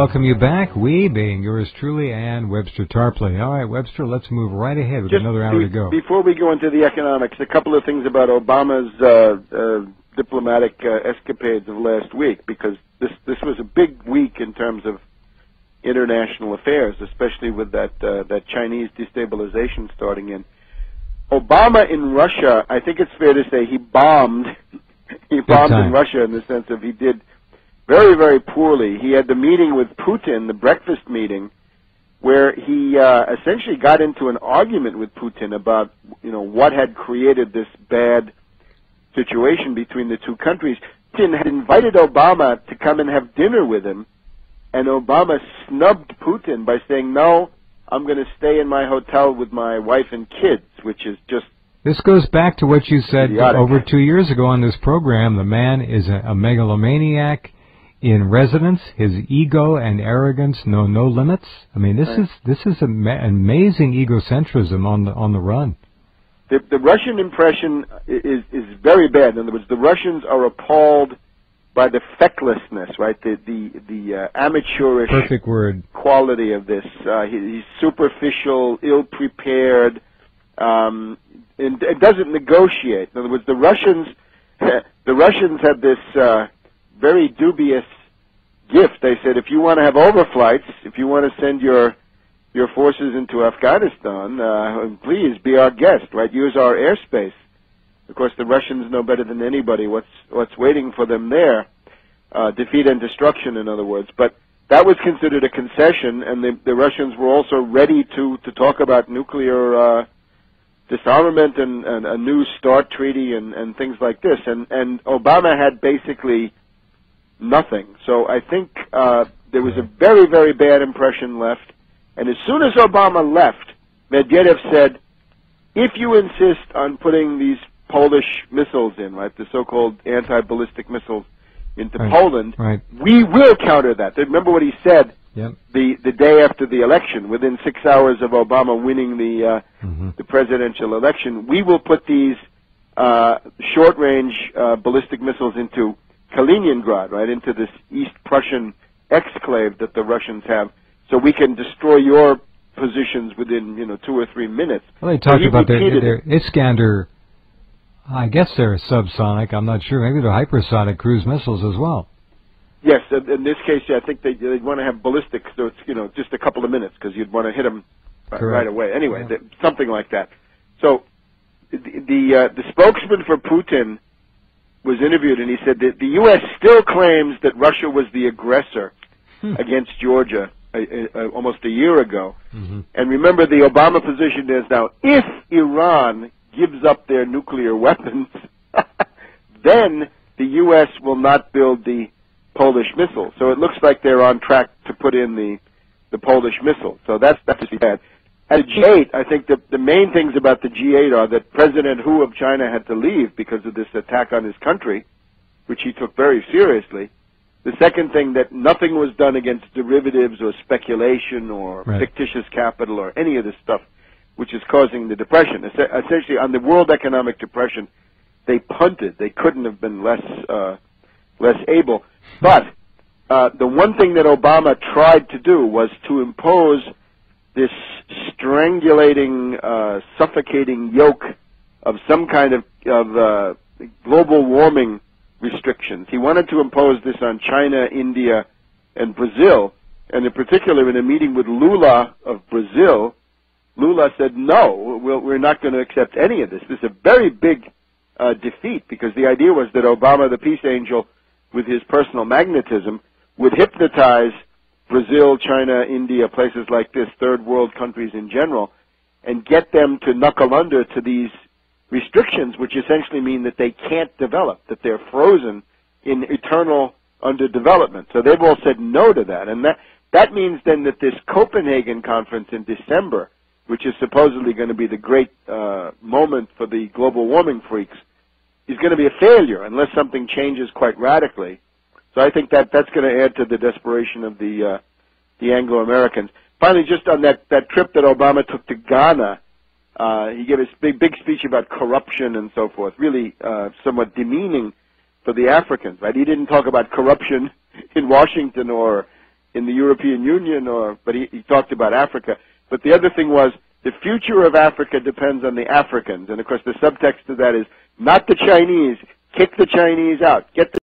welcome you back, we being yours truly and Webster Tarpley. All right, Webster, let's move right ahead. We've got another hour to go. Before we go into the economics, a couple of things about Obama's diplomatic escapades of last week, because this was a big week in terms of international affairs, especially with that Chinese destabilization starting in. Obama in Russia, I think it's fair to say he bombed. He bombed in Russia in the sense of he did very, very poorly. He had the meeting with Putin, the breakfast meeting, where he essentially got into an argument with Putin about, what had created this bad situation between the two countries. Putin had invited Obama to come and have dinner with him, and Obama snubbed Putin by saying, "No, I'm going to stay in my hotel with my wife and kids," which is just... This goes back to what you said idiotic. Over 2 years ago on this program. The man is a megalomaniac in residence. His ego and arrogance know no limits. I mean, this is amazing egocentrism on the run. The Russian impression is very bad. In other words, the Russians are appalled by the fecklessness, right? The amateurish perfect word quality of this. He's superficial, ill-prepared, and doesn't negotiate. In other words, the Russians had this very dubious gift. They said, if you want to have overflights, if you want to send your forces into Afghanistan, please be our guest, right? Use our airspace. Of course, the Russians know better than anybody what's waiting for them there, defeat and destruction, in other words. But that was considered a concession, and the Russians were also ready to talk about nuclear disarmament and a new START treaty and things like this. And Obama had basically nothing. So I think there was a very, very bad impression left. And as soon as Obama left, Medvedev said, if you insist on putting these Polish missiles in, right, the so-called anti-ballistic missiles into Poland, we will counter that. Remember what he said the day after the election, within 6 hours of Obama winning the presidential election, we will put these short-range ballistic missiles into Kaliningrad, right, into this East Prussian exclave that the Russians have, so we can destroy your positions within 2 or 3 minutes. Well, they talked about their Iskander. I guess they're subsonic. I'm not sure. Maybe they're hypersonic cruise missiles as well. Yes, in this case, I think they'd want to have ballistics, so it's just a couple of minutes because you'd want to hit them right away. Anyway, something like that. So the spokesman for Putin was interviewed, and he said that the U.S. still claims that Russia was the aggressor against Georgia almost a year ago. And remember, the Obama position is now, if Iran gives up their nuclear weapons, then the U.S. will not build the Polish missile. So it looks like they're on track to put in the Polish missile. So that's bad. At G8, I think the main things about the G8 are that President Hu of China had to leave because of this attack on his country, which he took very seriously. The second thing, that nothing was done against derivatives or speculation or fictitious capital or any of this stuff, which is causing the depression. Essentially, on the world economic depression, they punted. They couldn't have been less able. But the one thing that Obama tried to do was to impose this strangulating, suffocating yoke of some kind of global warming restrictions. He wanted to impose this on China, India, and Brazil. And in particular, in a meeting with Lula of Brazil, Lula said, no, we're not going to accept any of this. This is a very big defeat, because the idea was that Obama, the peace angel, with his personal magnetism, would hypnotize Brazil, China, India, places like this, third world countries in general, and get them to knuckle under to these restrictions, which essentially mean that they can't develop, that they're frozen in eternal underdevelopment. So they've all said no to that. And that means then that this Copenhagen conference in December, which is supposedly going to be the great moment for the global warming freaks, is going to be a failure unless something changes quite radically. So I think that's going to add to the desperation of the Anglo-Americans. Finally, just on that trip that Obama took to Ghana, he gave a big speech about corruption and so forth, really somewhat demeaning for the Africans, right? He didn't talk about corruption in Washington or in the European Union, but he talked about Africa. But the other thing was, the future of Africa depends on the Africans. And, of course, the subtext to that is, not the Chinese. Kick the Chinese out. Get the